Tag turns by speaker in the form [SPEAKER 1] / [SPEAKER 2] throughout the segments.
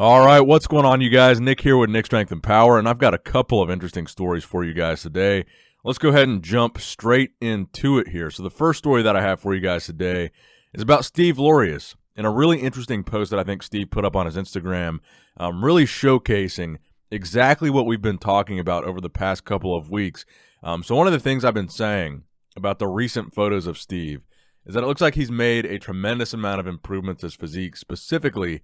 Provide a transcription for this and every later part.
[SPEAKER 1] All right, what's going on, you guys? Nick here with Nick Strength and Power, and I've got a couple of interesting stories for you guys today. Let's go ahead and jump straight into it here. So the first story that I have for you guys today is about Steve Laureus, and a really interesting post that I think Steve put up on his Instagram, really showcasing exactly what we've been talking about over the past couple of weeks. So one of the things I've been saying about the recent photos of Steve is that it looks like he's made a tremendous amount of improvements to his physique, specifically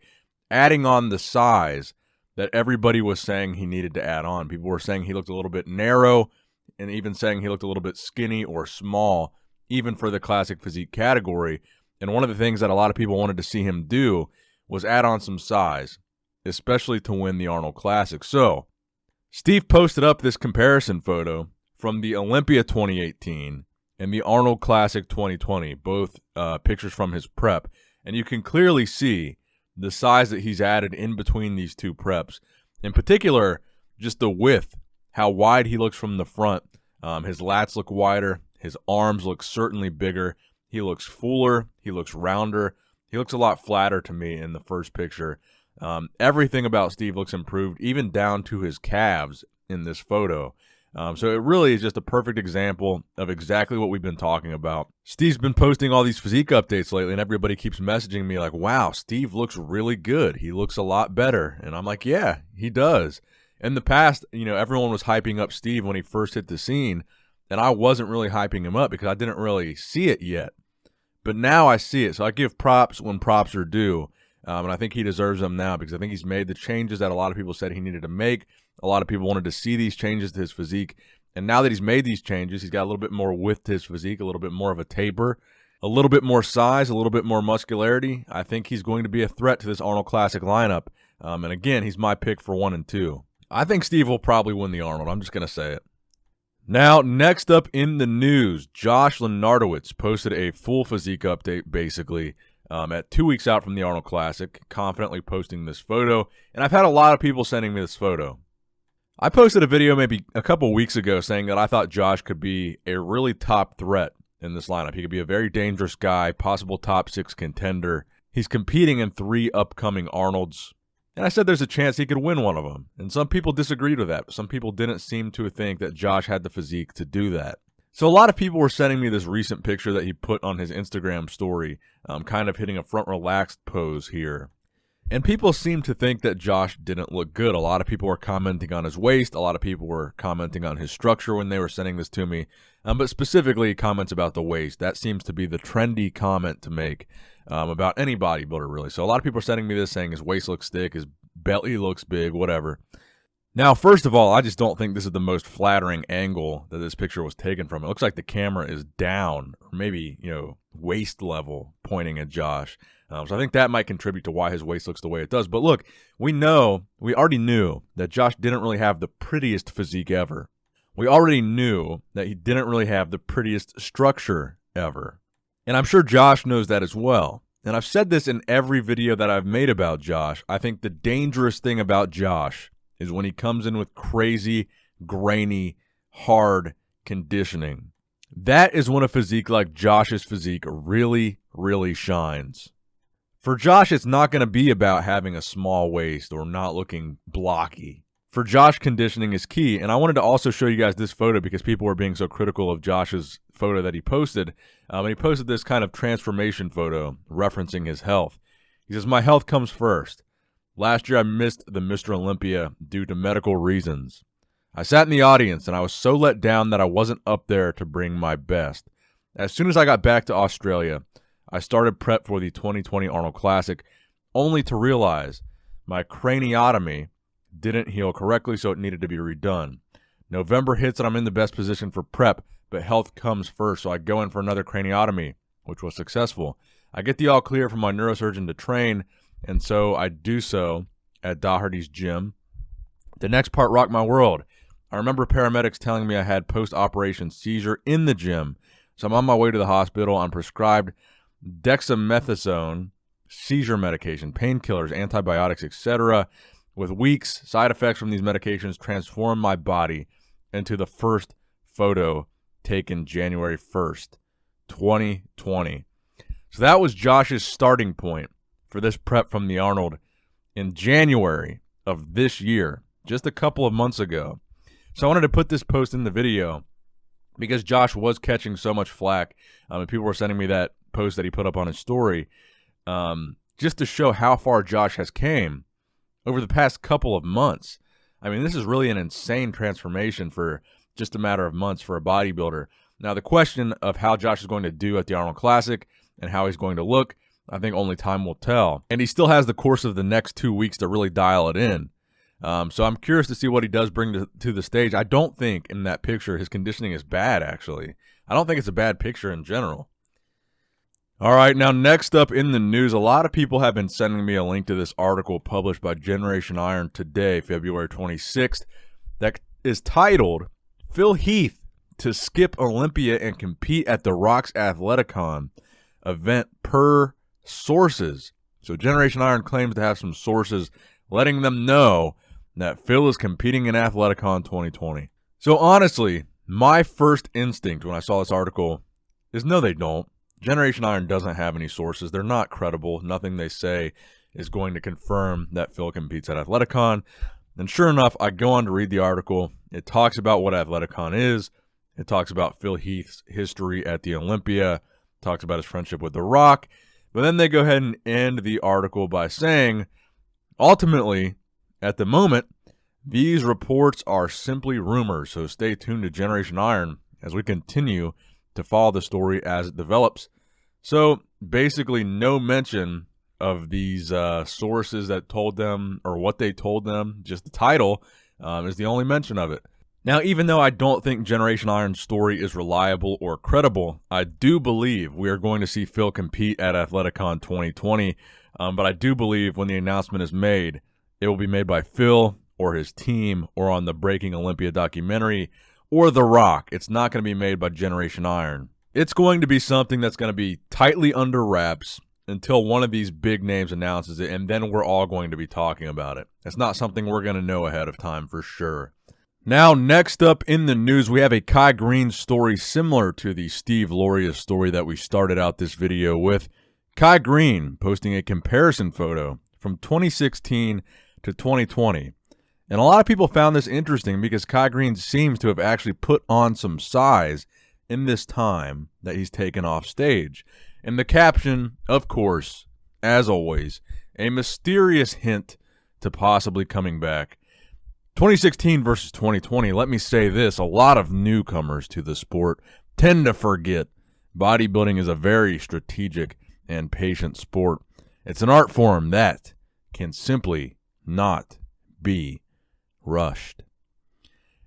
[SPEAKER 1] adding on the size that everybody was saying he needed to add on. People were saying he looked a little bit narrow and even saying he looked a little bit skinny or small, even for the classic physique category. And one of the things that a lot of people wanted to see him do was add on some size, especially to win the Arnold Classic. So Steve posted up this comparison photo from the Olympia 2018 and the Arnold Classic 2020, both pictures from his prep. And you can clearly see the size that he's added in between these two preps. In particular, just the width, how wide he looks from the front. His lats look wider. His arms look certainly bigger. He looks fuller. He looks rounder. He looks a lot flatter to me in the first picture. Everything about Steve looks improved, even down to his calves in this photo. So it really is just a perfect example of exactly what we've been talking about. Steve's been posting all these physique updates lately, and everybody keeps messaging me like, wow, Steve looks really good. He looks a lot better. And I'm like, yeah, he does. In the past, everyone was hyping up Steve when he first hit the scene, and I wasn't really hyping him up because I didn't really see it yet. But now I see it, so I give props when props are due. And I think he deserves them now because I think he's made the changes that a lot of people said he needed to make. A lot of people wanted to see these changes to his physique. And now that he's made these changes, he's got a little bit more width to his physique, a little bit more of a taper, a little bit more size, a little bit more muscularity. I think he's going to be a threat to this Arnold Classic lineup. And again, he's my pick for 1 and 2. I think Steve will probably win the Arnold. I'm just going to say it. Now, next up in the news, Josh Lenardowitz posted a full physique update, basically, at 2 weeks out from the Arnold Classic, confidently posting this photo. And I've had a lot of people sending me this photo. I posted a video maybe a couple weeks ago saying that I thought Josh could be a really top threat in this lineup. He could be a very dangerous guy, possible top 6 contender. He's competing in 3 upcoming Arnolds. And I said there's a chance he could win one of them. And some people disagreed with that. But some people didn't seem to think that Josh had the physique to do that. So a lot of people were sending me this recent picture that he put on his Instagram story, kind of hitting a front relaxed pose here. And people seem to think that Josh didn't look good. A lot of people were commenting on his waist. A lot of people were commenting on his structure when they were sending this to me. But specifically, comments about the waist. That seems to be the trendy comment to make about any bodybuilder, really. So a lot of people are sending me this saying his waist looks thick, his belly looks big, whatever. Now, first of all, I just don't think this is the most flattering angle that this picture was taken from. It looks like the camera is down, or maybe, waist level, pointing at Josh. So I think that might contribute to why his waist looks the way it does. But look, we already knew that Josh didn't really have the prettiest physique ever. We already knew that he didn't really have the prettiest structure ever. And I'm sure Josh knows that as well. And I've said this in every video that I've made about Josh. I think the dangerous thing about Josh is when he comes in with crazy, grainy, hard conditioning. That is when a physique like Josh's physique really, really shines. For Josh, it's not going to be about having a small waist or not looking blocky. For Josh, conditioning is key, and I wanted to also show you guys this photo because people were being so critical of Josh's photo that he posted. And he posted this kind of transformation photo referencing his health. He says, "My health comes first. Last year I missed the Mr. Olympia due to medical reasons. I sat in the audience and I was so let down that I wasn't up there to bring my best. As soon as I got back to Australia, I started prep for the 2020 Arnold Classic, only to realize my craniotomy didn't heal correctly, so it needed to be redone. November hits and I'm in the best position for prep, but health comes first, so I go in for another craniotomy, which was successful. I get the all clear from my neurosurgeon to train, and so I do so at Doherty's gym. The next part rocked my world. I remember paramedics telling me I had post-operation seizure in the gym, so I'm on my way to the hospital. I'm prescribed dexamethasone, seizure medication, painkillers, antibiotics, etc. With weeks, side effects from these medications transformed my body into the first photo taken January 1st, 2020. So that was Josh's starting point for this prep from the Arnold in January of this year, just a couple of months ago. So I wanted to put this post in the video because Josh was catching so much flack, and people were sending me that post that he put up on his story, just to show how far Josh has came over the past couple of months. I mean, this is really an insane transformation for just a matter of months for a bodybuilder. Now, the question of how Josh is going to do at the Arnold Classic and how he's going to look, I think only time will tell. And he still has the course of the next 2 weeks to really dial it in. So I'm curious to see what he does bring to the stage. I don't think in that picture his conditioning is bad, actually. I don't think it's a bad picture in general. All right, now next up in the news, a lot of people have been sending me a link to this article published by Generation Iron today, February 26th, that is titled, "Phil Heath to Skip Olympia and Compete at the Rock's Athleticon Event per Sources." So Generation Iron claims to have some sources letting them know that Phil is competing in Athleticon 2020. So honestly, my first instinct when I saw this article is no, they don't. Generation Iron doesn't have any sources. They're not credible. Nothing they say is going to confirm that Phil competes at Athleticon. And sure enough, I go on to read the article. It talks about what Athleticon is. It talks about Phil Heath's history at the Olympia. Talks about his friendship with The Rock. But then they go ahead and end the article by saying, ultimately, at the moment, these reports are simply rumors. So stay tuned to Generation Iron as we continue to follow the story as it develops. So basically no mention of these sources that told them or what they told them. Just the title is the only mention of it. Now, even though I don't think Generation Iron's story is reliable or credible, I do believe we are going to see Phil compete at Athleticon 2020. But I do believe when the announcement is made, it will be made by Phil or his team or on the Breaking Olympia documentary or The Rock. It's not going to be made by Generation Iron. It's going to be something that's going to be tightly under wraps until one of these big names announces it, and then we're all going to be talking about it. It's not something we're going to know ahead of time for sure. Now, next up in the news, we have a Kai Greene story similar to the Steve Laureus story that we started out this video with. Kai Greene posting a comparison photo from 2016 to 2020. And a lot of people found this interesting because Kai Greene seems to have actually put on some size in this time that he's taken off stage. And the caption, of course, as always, a mysterious hint to possibly coming back. 2016 versus 2020, let me say this, a lot of newcomers to the sport tend to forget bodybuilding is a very strategic and patient sport. It's an art form that can simply not be rushed.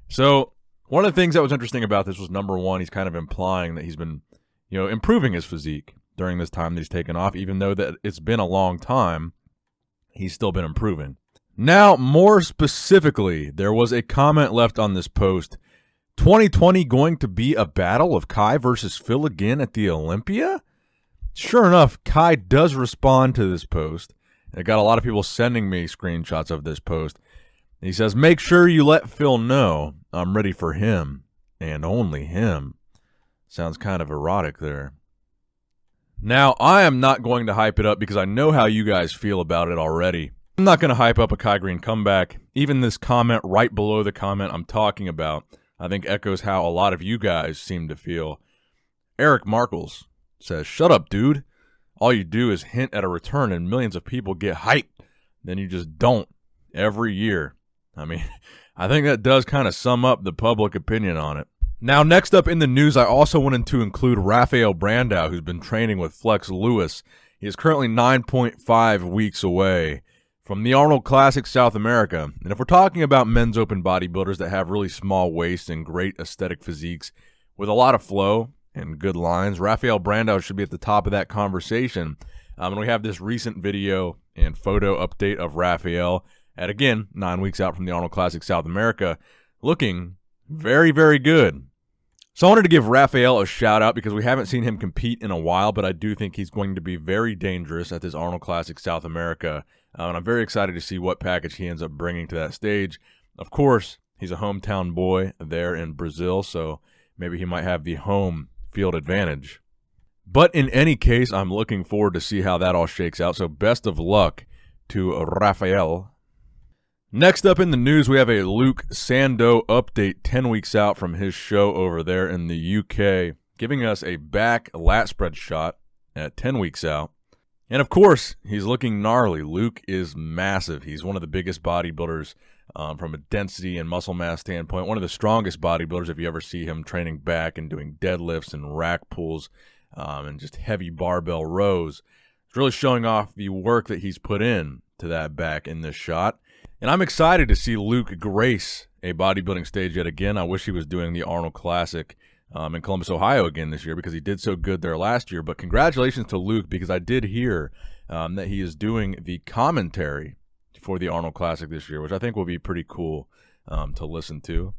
[SPEAKER 1] So one of the things that was interesting about this was, number one, he's kind of implying that he's been, improving his physique during this time that he's taken off, even though that it's been a long time, he's still been improving. Now, more specifically, there was a comment left on this post. 2020 going to be a battle of Kai versus Phil again at the Olympia? Sure enough, Kai does respond to this post. It got a lot of people sending me screenshots of this post. He says, "Make sure you let Phil know I'm ready for him and only him." Sounds kind of erotic there. Now, I am not going to hype it up because I know how you guys feel about it already. I'm not going to hype up a Kai Greene comeback. Even this comment right below the comment I'm talking about, I think echoes how a lot of you guys seem to feel. Eric Markles says, "Shut up, dude. All you do is hint at a return and millions of people get hyped. Then you just don't every year." I mean, I think that does kind of sum up the public opinion on it. Now, next up in the news, I also wanted to include Rafael Brandao, who's been training with Flex Lewis. He is currently 9.5 weeks away from the Arnold Classic South America. And if we're talking about men's open bodybuilders that have really small waists and great aesthetic physiques with a lot of flow and good lines, Rafael Brandao should be at the top of that conversation. And we have this recent video and photo update of Rafael at, again, 9 weeks out from the Arnold Classic South America, looking very, very good. So I wanted to give Rafael a shout out because we haven't seen him compete in a while, but I do think he's going to be very dangerous at this Arnold Classic South America. And I'm very excited to see what package he ends up bringing to that stage. Of course, he's a hometown boy there in Brazil, so maybe he might have the home field advantage. But in any case, I'm looking forward to see how that all shakes out. So best of luck to Rafael. Next up in the news, we have a Luke Sandoe update 10 weeks out from his show over there in the UK, giving us a back lat spread shot at 10 weeks out. And of course, he's looking gnarly. Luke is massive. He's one of the biggest bodybuilders from a density and muscle mass standpoint, one of the strongest bodybuilders if you ever see him training back and doing deadlifts and rack pulls and just heavy barbell rows. It's really showing off the work that he's put in to that back in this shot. And I'm excited to see Luke grace a bodybuilding stage yet again. I wish he was doing the Arnold Classic in Columbus, Ohio again this year because he did so good there last year. But congratulations to Luke because I did hear that he is doing the commentary for the Arnold Classic this year, which I think will be pretty cool to listen to.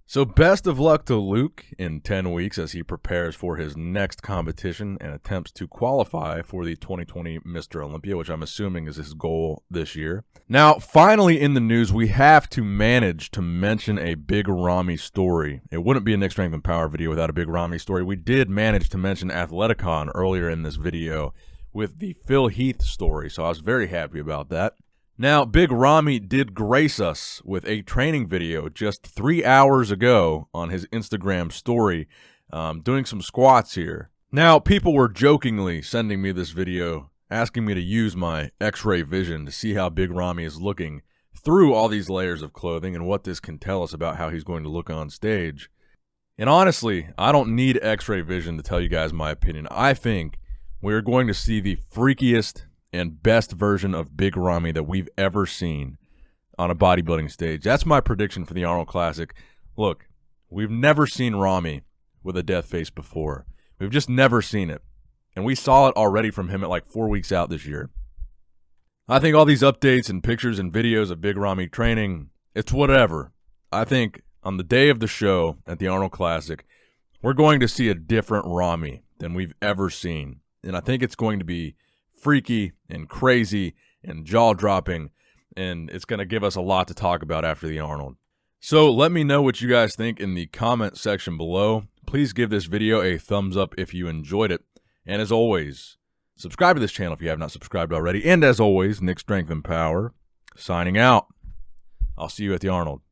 [SPEAKER 1] So best of luck to Luke in 10 weeks as he prepares for his next competition and attempts to qualify for the 2020 Mr. Olympia, which I'm assuming is his goal this year. Now, finally in the news, we have to manage to mention a big Ramy story. It wouldn't be a Nick Strength and Power video without a big Ramy story. We did manage to mention Athleticon earlier in this video with the Heath story, so I was very happy about that. Now, Big Ramy did grace us with a training video just 3 hours ago on his Instagram story, doing some squats here. Now, people were jokingly sending me this video, asking me to use my X-ray vision to see how Big Ramy is looking through all these layers of clothing and what this can tell us about how he's going to look on stage. And honestly, I don't need X-ray vision to tell you guys my opinion. I think we're going to see the freakiest and best version of Big Ramy that we've ever seen on a bodybuilding stage. That's my prediction for the Arnold Classic. Look, we've never seen Ramy with a death face before. We've just never seen it. And we saw it already from him at like 4 weeks out this year. I think all these updates and pictures and videos of Big Ramy training, it's whatever. I think on the day of the show at the Arnold Classic, we're going to see a different Ramy than we've ever seen. And I think it's going to be freaky and crazy and jaw-dropping, and it's going to give us a lot to talk about after the Arnold. So let me know what you guys think in the comment section below. Please give this video a thumbs up if you enjoyed it. And as always, subscribe to this channel if you have not subscribed already. And as always, Nick Strength and Power, signing out. I'll see you at the Arnold.